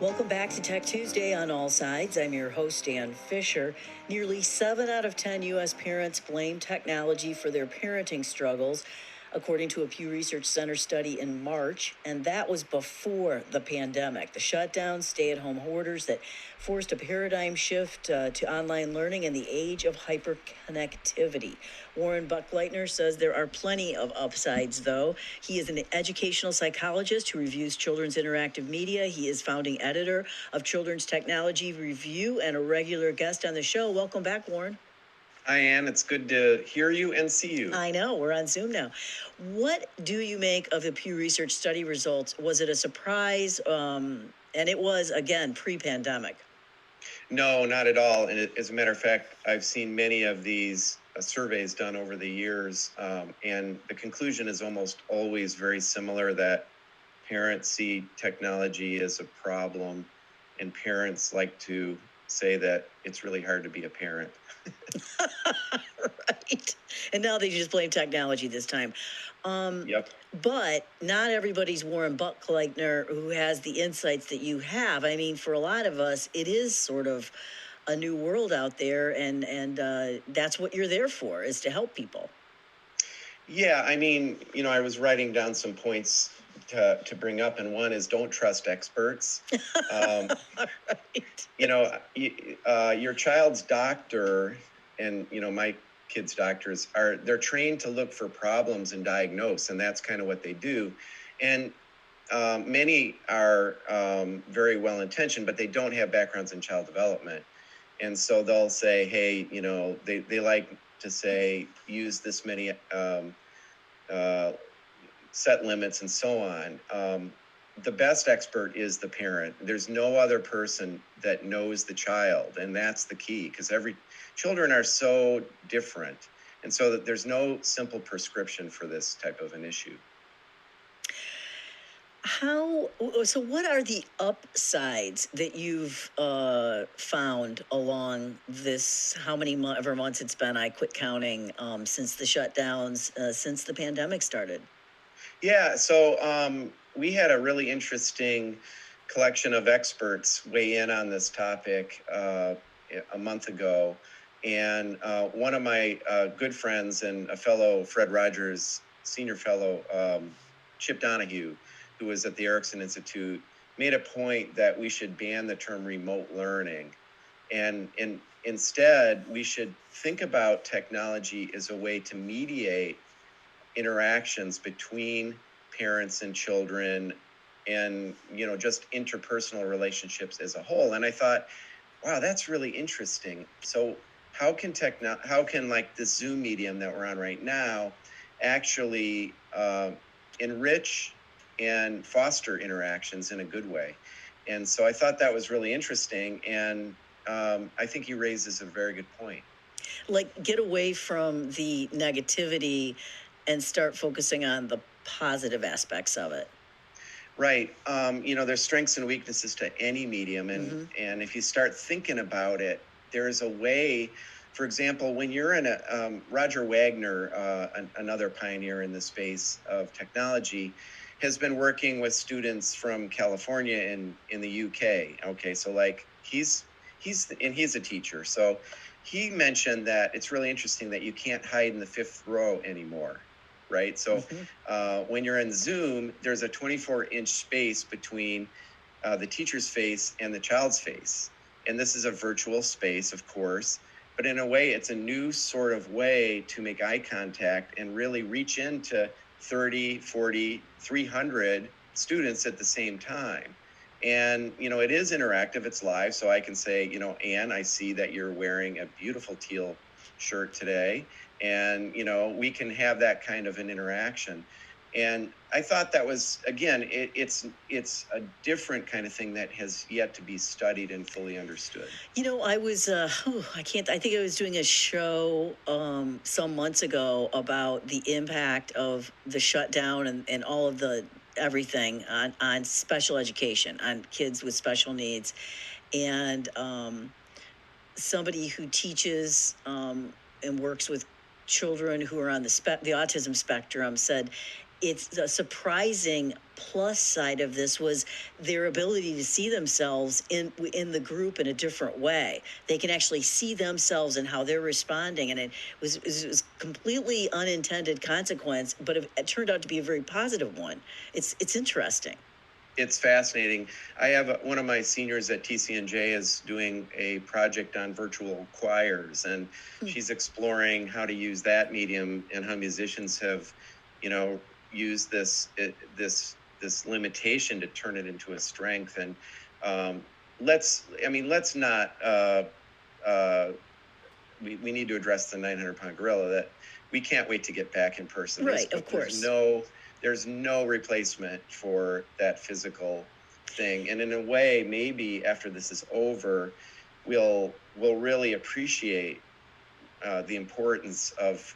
Welcome back to Tech Tuesday on All Sides. I'm your host, Dan Fisher. Nearly 7 out of 10 U.S. parents blame technology for their parenting struggles, according to a Pew Research Center study in March, and that was before the pandemic. The shutdowns, stay-at-home orders that forced a paradigm shift to online learning and the age of hyperconnectivity. Warren Buckleitner says there are plenty of upsides, though. He is an educational psychologist who reviews children's interactive media. He is founding editor of Children's Technology Review and a regular guest on the show. Welcome back, Warren. Hi, Ann. It's good to hear you and see you. I know. We're on Zoom now. What do you make of the Pew Research study results? Was it a surprise? And it was, again, pre-pandemic. No, not at all. And as a matter of fact, I've seen many of these surveys done over the years, and the conclusion is almost always very similar, that parents see technology as a problem, and parents like to say that it's really hard to be a parent. Right. And now they just blame technology this time. Yep. But not everybody's Warren Buckleitner who has the insights that you have. I mean, for a lot of us, it is sort of a new world out there, and that's what you're there for, is to help people. Yeah, I mean, I was writing down some points to bring up, and one is don't trust experts. Right. Your child's doctor, and my kids' doctors they're trained to look for problems and diagnose, and that's kind of what they do. And many are very well intentioned, but they don't have backgrounds in child development, and so they'll say, hey, they like to say use this many set limits and so on. The best expert is the parent. There's no other person that knows the child, and that's the key, because children are so different, and so that there's no simple prescription for this type of an issue. So what are the upsides that you've found along this, how many ever months it's been, I quit counting, since the shutdowns, since the pandemic started? Yeah, so we had a really interesting collection of experts weigh in on this topic a month ago. And one of my good friends and a fellow Fred Rogers senior fellow, Chip Donahue, who was at the Erickson Institute, made a point that we should ban the term remote learning. And instead, we should think about technology as a way to mediate interactions between parents and children, and just interpersonal relationships as a whole. And I thought, wow, that's really interesting. So how can like this Zoom medium that we're on right now actually enrich and foster interactions in a good way? And so I thought that was really interesting, and I think he raises a very good point. Like, get away from the negativity and start focusing on the positive aspects of it. Right. There's strengths and weaknesses to any medium. And if you start thinking about it, there's a way, for example, when you're in Roger Wagner, another pioneer in the space of technology, has been working with students from California in the UK. Okay, so like he's a teacher. So he mentioned that it's really interesting that you can't hide in the fifth row anymore. Right. So when you're in Zoom, there's a 24-inch space between the teacher's face and the child's face. And this is a virtual space, of course, but in a way, it's a new sort of way to make eye contact and really reach into 30, 40, 300 students at the same time. And, it is interactive. It's live. So I can say, Ann, I see that you're wearing a beautiful teal shirt today. And, we can have that kind of an interaction. And I thought that was, again, it's a different kind of thing that has yet to be studied and fully understood. I was, I think I was doing a show some months ago about the impact of the shutdown and all of the everything on special education, on kids with special needs. And somebody who teaches and works with children who are on the autism spectrum said it's a surprising plus side of this was their ability to see themselves in the group in a different way. They can actually see themselves and how they're responding, and it was completely unintended consequence, but it turned out to be a very positive one. It's interesting. It's fascinating. I have one of my seniors at TCNJ is doing a project on virtual choirs, and she's exploring how to use that medium and how musicians have, used this limitation to turn it into a strength. And let's not. We need to address the 900-pound gorilla that we can't wait to get back in person. Right, of course. There's no replacement for that physical thing. And in a way, maybe after this is over, we'll really appreciate the importance of,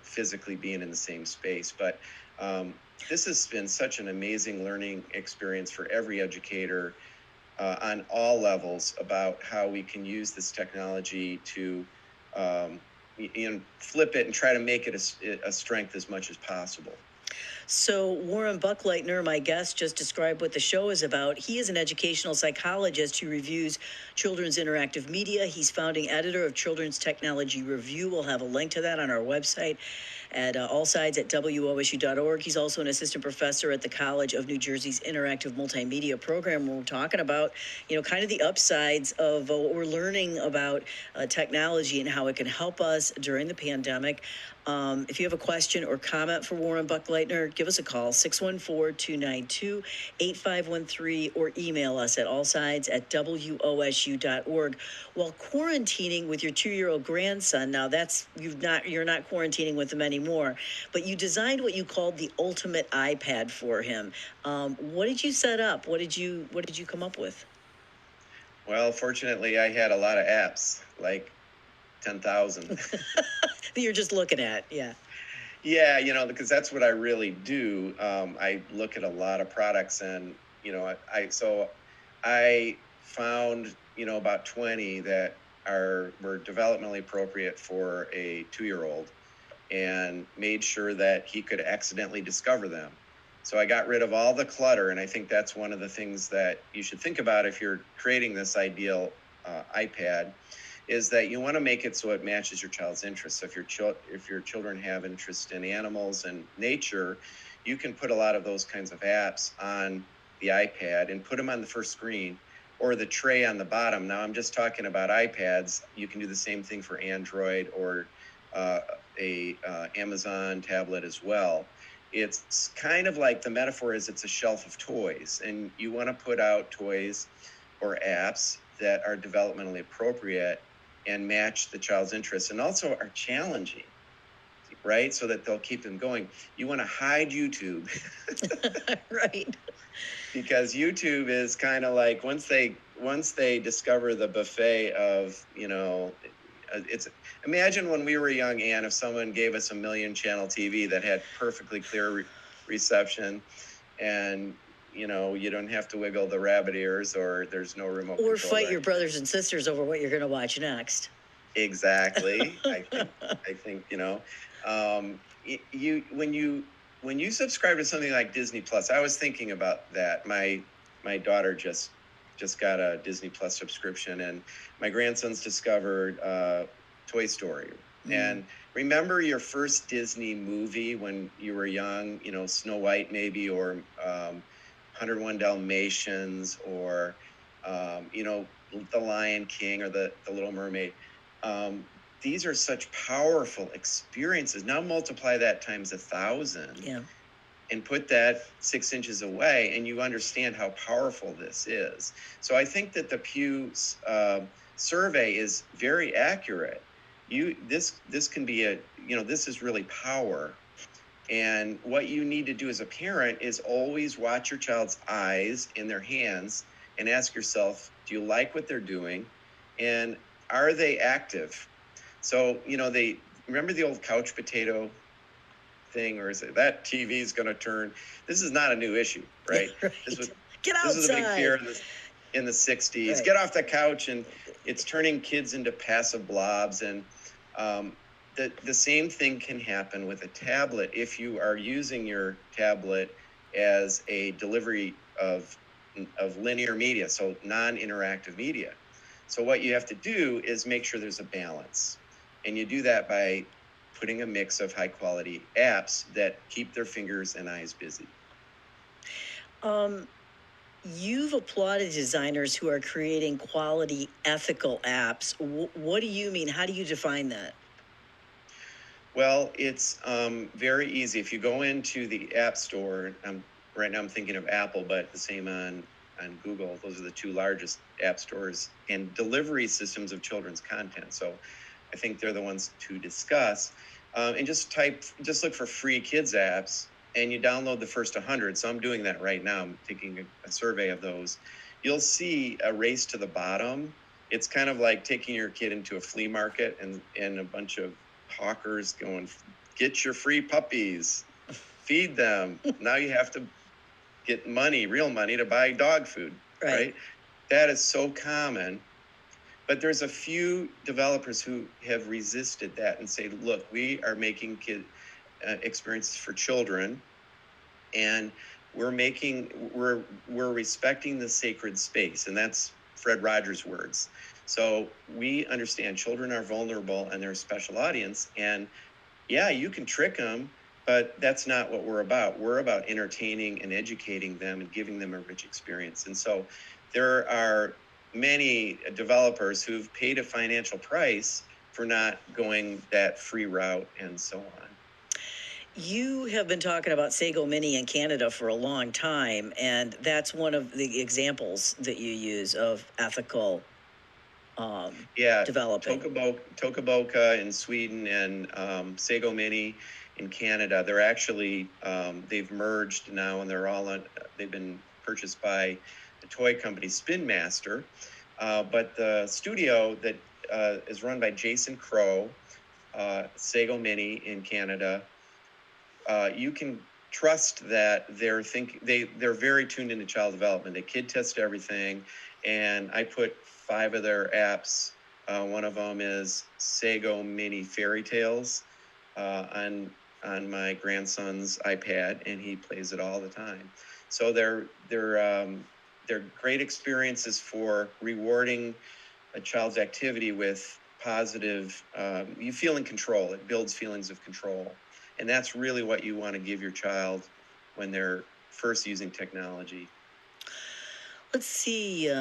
physically being in the same space. But this has been such an amazing learning experience for every educator on all levels about how we can use this technology to flip it and try to make it a strength as much as possible. So Warren Buckleitner, my guest, just described what the show is about. He is an educational psychologist who reviews children's interactive media. He's founding editor of Children's Technology Review. We'll have a link to that on our website at allsides at WOSU.org. He's also an assistant professor at the College of New Jersey's Interactive Multimedia Program. We're talking about, kind of the upsides of what we're learning about technology and how it can help us during the pandemic. If you have a question or comment for Warren Buckleitner, give us a call, 614-292-8513, or email us at allsides at WOSU.org. While quarantining with your 2-year-old grandson, now you're not quarantining with him anymore, but you designed what you called the ultimate iPad for him. What did you set up? What did you come up with? Well, fortunately, I had a lot of apps, like 10,000. That you're just looking at, yeah. Yeah, because that's what I really do. I look at a lot of products, and I found about 20 that were developmentally appropriate for a 2-year-old, and made sure that he could accidentally discover them. So I got rid of all the clutter, and I think that's one of the things that you should think about if you're creating this ideal iPad, is that you want to make it so it matches your child's interests. So if your children have interest in animals and nature, you can put a lot of those kinds of apps on the iPad and put them on the first screen or the tray on the bottom. Now, I'm just talking about iPads. You can do the same thing for Android or a Amazon tablet as well. It's kind of like, the metaphor is it's a shelf of toys, and you want to put out toys or apps that are developmentally appropriate and match the child's interests, and also are challenging, right? So that they'll keep them going. You want to hide YouTube. Right. Because YouTube is kind of like, once they discover the buffet of, it's, imagine when we were young, Ann, if someone gave us a 1,000,000-channel TV that had perfectly clear reception, and you don't have to wiggle the rabbit ears, or there's no remote or control, fight your brothers and sisters over what you're going to watch next. Exactly. I think when you subscribe to something like Disney Plus, I was thinking about that. My daughter just got a Disney Plus subscription, and my grandson's discovered Toy Story. And remember your first Disney movie when you were young, Snow White maybe, or 101 Dalmatians, or The Lion King, or the Little Mermaid. These are such powerful experiences. Now multiply that times 1,000. Yeah. And put that 6 inches away, and you understand how powerful this is. So I think that the Pew survey is very accurate. This can be this is really power. And what you need to do as a parent is always watch your child's eyes in their hands and ask yourself, do you like what they're doing? And are they active? So, they remember the old couch potato thing, or is it that TV is going to turn? This is not a new issue, right? Right. Get outside. This was a big fear in the 60s. Right. Get off the couch, and it's turning kids into passive blobs. And the same thing can happen with a tablet if you are using your tablet as a delivery of linear media, so non-interactive media. So what you have to do is make sure there's a balance. And you do that by putting a mix of high quality apps that keep their fingers and eyes busy. You've applauded designers who are creating quality, ethical apps. What do you mean? How do you define that? Well, it's very easy. If you go into the App Store, right now I'm thinking of Apple, but the same on Google. Those are the two largest app stores and delivery systems of children's content. So I think they're the ones to discuss. And just look for free kids apps, and you download the first 100. So I'm doing that right now. I'm taking a survey of those. You'll see a race to the bottom. It's kind of like taking your kid into a flea market and a bunch of hawkers going, get your free puppies, feed them. Now you have to get money, real money, to buy dog food, right? That is so common. But there's a few developers who have resisted that and say, look, we are making kid experiences for children, and we're respecting the sacred space. And that's Fred Rogers' words. So we understand children are vulnerable and they're a special audience. And yeah, you can trick them, but that's not what we're about. We're about entertaining and educating them and giving them a rich experience. And so there are many developers who've paid a financial price for not going that free route and so on. You have been talking about Sago Mini in Canada for a long time, and that's one of the examples that you use of ethical developing. Tokaboka in Sweden and Sago Mini in Canada. They're actually they've merged now, and they've been purchased by the toy company Spin Master. But the studio that is run by Jason Crow, Sago Mini in Canada, you can trust that they're very tuned into child development. They kid test everything, and I put 5 of their apps. One of them is Sago Mini Fairy Tales on my grandson's iPad, and he plays it all the time. So they're great experiences for rewarding a child's activity with positive. You feel in control. It builds feelings of control. And that's really what you want to give your child when they're first using technology. Let's see.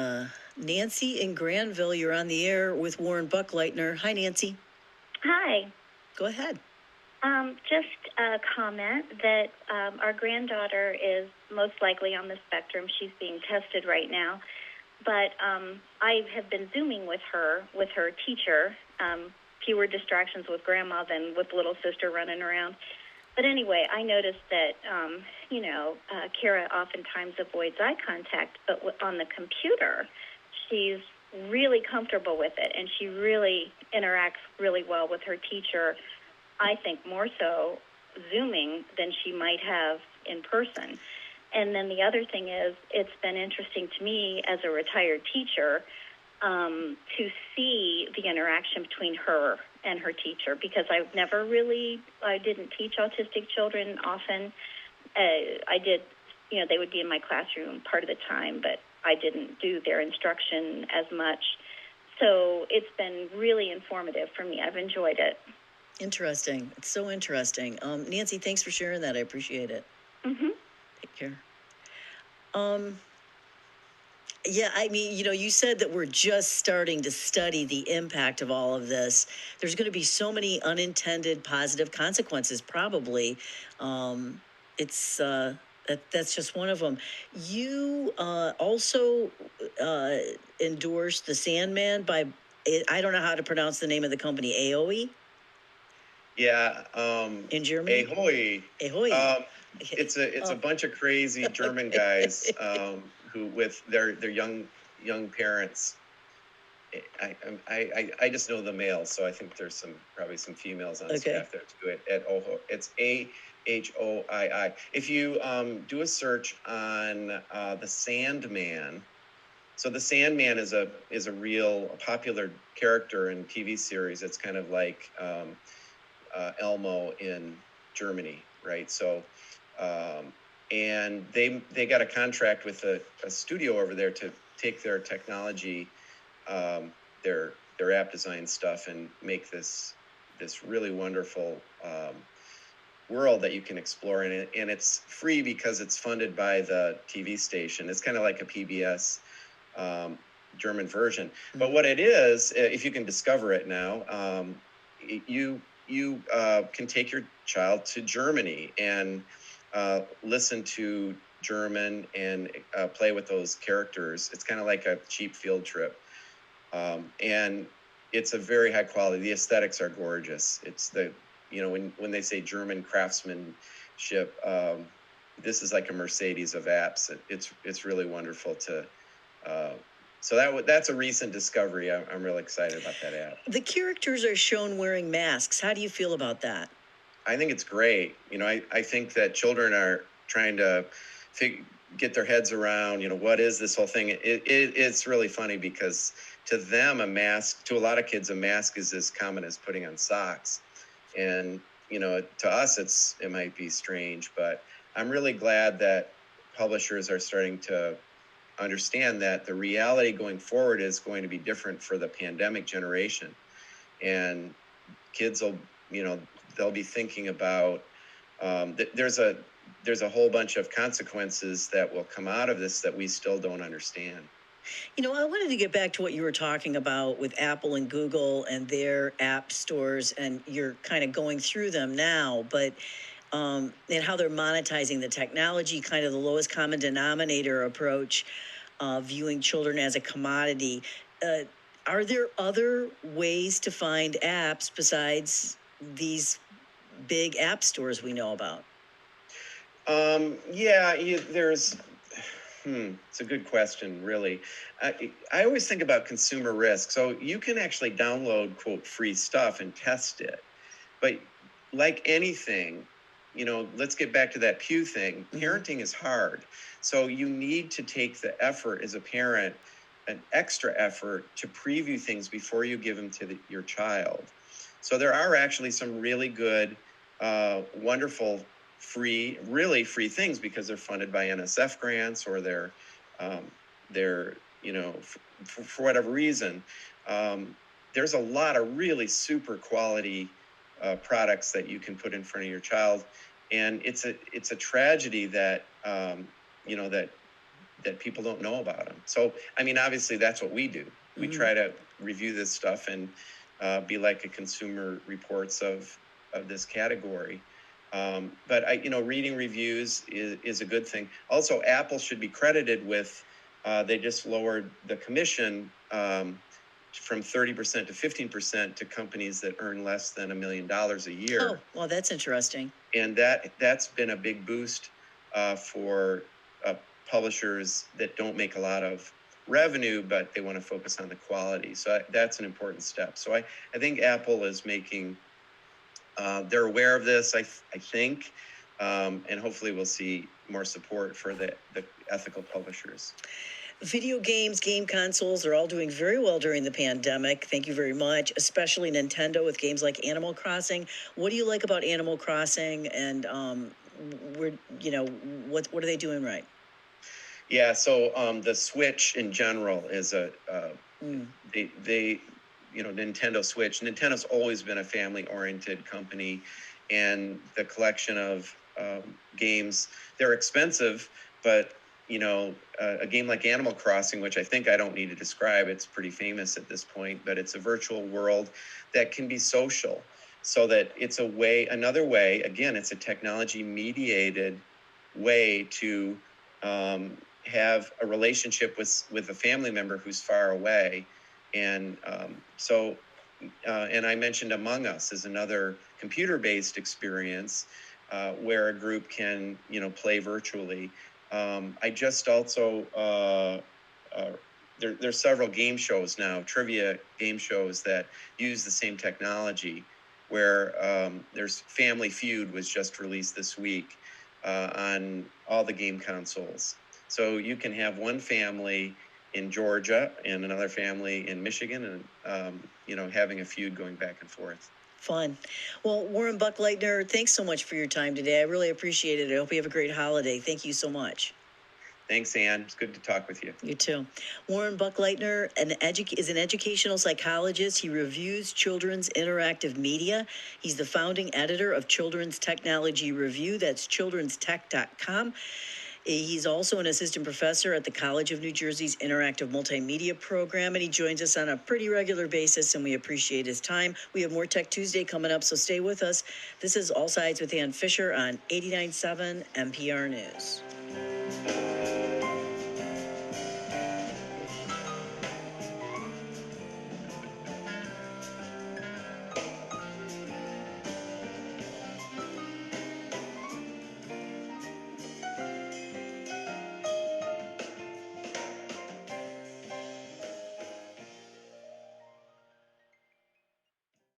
Nancy in Granville, you're on the air with Warren Buckleitner. Hi, Nancy. Hi. Go ahead. Just a comment that our granddaughter is most likely on the spectrum. She's being tested right now. But I have been Zooming with her teacher. Fewer distractions with grandma than with little sister running around. But anyway, I noticed that, Kara oftentimes avoids eye contact, but on the computer, she's really comfortable with it, and she really interacts really well with her teacher, I think more so Zooming than she might have in person. And then the other thing is, it's been interesting to me as a retired teacher to see the interaction between her and her teacher, because I didn't teach autistic children often. I did, they would be in my classroom part of the time, but I didn't do their instruction as much. So it's been really informative for me. I've enjoyed it. Interesting. It's so interesting. Nancy, thanks for sharing that. I appreciate it. Mm-hmm. Take care. Yeah, I mean, you said that we're just starting to study the impact of all of this. There's going to be so many unintended positive consequences, probably. That's just one of them. You also endorsed the Sandman by, I don't know how to pronounce the name of the company, AOE? Yeah. In Germany? Ahoy. Ahoy. It's a bunch of crazy German guys who with their young parents. I just know the males, so I think there's probably some females on staff there to do it at OHO. It's AHOII. If you do a search on the Sandman, so the Sandman is a real popular character in TV series. It's kind of like Elmo in Germany, right? So, and they got a contract with a studio over there to take their technology, their app design stuff, and make this really wonderful world that you can explore in it. And it's free because it's funded by the TV station. It's kind of like a PBS German version. Mm-hmm. But what it is, if you can discover it now, you can take your child to Germany and listen to German and play with those characters. It's kind of like a cheap field trip. And it's a very high quality. The aesthetics are gorgeous. It's when they say German craftsmanship, this is like a Mercedes of apps. It's really wonderful to. So that's a recent discovery. I'm really excited about that app. The characters are shown wearing masks. How do you feel about that? I think it's great. I think that children are trying to get their heads around, what is this whole thing? It's really funny because to them, to a lot of kids, a mask is as common as putting on socks. And, to us, it might be strange, but I'm really glad that publishers are starting to understand that the reality going forward is going to be different for the pandemic generation. And kids will, they'll be thinking about, there's a whole bunch of consequences that will come out of this that we still don't understand. I wanted to get back to what you were talking about with Apple and Google and their app stores, and you're kind of going through them now, but and how they're monetizing the technology, kind of the lowest common denominator approach, viewing children as a commodity. Are there other ways to find apps besides these big app stores we know about? There's... it's a good question, really. I always think about consumer risk. So you can actually download, quote, free stuff and test it. But like anything, let's get back to that Pew thing. Mm-hmm. Parenting is hard. So you need to take the effort as a parent, an extra effort to preview things before you give them to your child. So there are actually some really good, wonderful, really free things because they're funded by NSF grants or they're for whatever reason. There's a lot of really super quality products that you can put in front of your child, and it's a tragedy that that people don't know about them. So obviously that's what we do. Mm-hmm. We try to review this stuff and be like a Consumer Reports of this category. But reading reviews is a good thing. Also, Apple should be credited with, they just lowered the commission from 30% to 15% to companies that earn less than $1 million a year. Oh, well, that's interesting. And that's been a big boost for publishers that don't make a lot of revenue, but they want to focus on the quality. So that's an important step. So I think Apple is making... they're aware of this, I think, and hopefully we'll see more support for the ethical publishers. Video games, game consoles are all doing very well during the pandemic. Thank you very much, especially Nintendo with games like Animal Crossing. What do you like about Animal Crossing, and what are they doing right? Yeah, so the Switch in general is Nintendo Switch. Nintendo's always been a family-oriented company, and the collection of games, they're expensive, but a game like Animal Crossing, which I don't need to describe, it's pretty famous at this point, but it's a virtual world that can be social, so that it's another way, again, it's a technology-mediated way to have a relationship with a family member who's far away. And and I mentioned Among Us is another computer-based experience where a group can, play virtually. I just also, there's several game shows now, trivia game shows that use the same technology, where there's Family Feud was just released this week on all the game consoles. So you can have one family in Georgia and another family in Michigan, and having a feud going back and forth. Fun. Well, Warren Buckleitner, thanks so much for your time today. I really appreciate it. I hope you have a great holiday. Thank you so much. Thanks, Ann. It's good to talk with you. You too. Warren Buckleitner is an educational psychologist. He reviews children's interactive media. He's the founding editor of Children's Technology Review. That's childrenstech.com. He's also an assistant professor at the College of New Jersey's Interactive Multimedia Program, and he joins us on a pretty regular basis, and we appreciate his time. We have more Tech Tuesday coming up, so stay with us. This is All Sides with Ann Fisher on 89.7 NPR News.